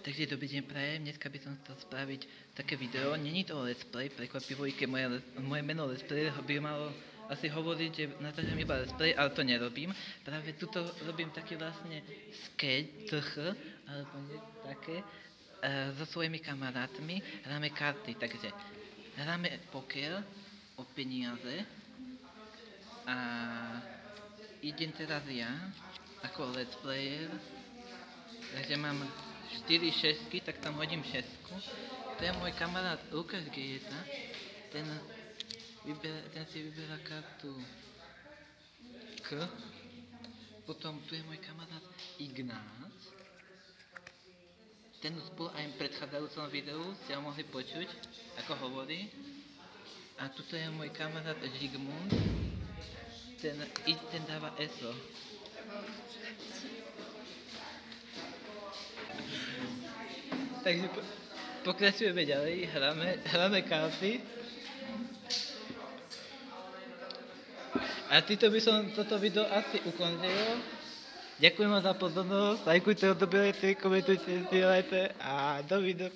Takže dobrý deň prajem, dneska by som chcel spraviť také video, není to let's play, prekvapivo, i keď moje meno let's play by malo asi hovoriť, že natáčam iba let's play, ale to nerobím. Práve tuto robím taký vlastne sketch, alebo niečo také, so svojimi kamarátmi, hráme karty, takže hráme poker o peniaze a idem teraz ja, ako let's player, takže mám 4 šestky, tak tam hodím šestku. To je môj kamarát Lukáš Gejeta. Ten si vyberá kartu K. Potom tu je môj kamarát Ignác. Ten bol aj v predchádzajúcom videu, ste ho mohli počuť, ako hovorí. A tuto je môj kamarát Žigmund. Ten dáva ESO. Takže pokračujeme ďalej, hráme karty. A týmto by som toto video asi ukončil. Ďakujem vám za pozornosť, lajkujte, odobierajte, komentujte, zdieľajte a dovidenia.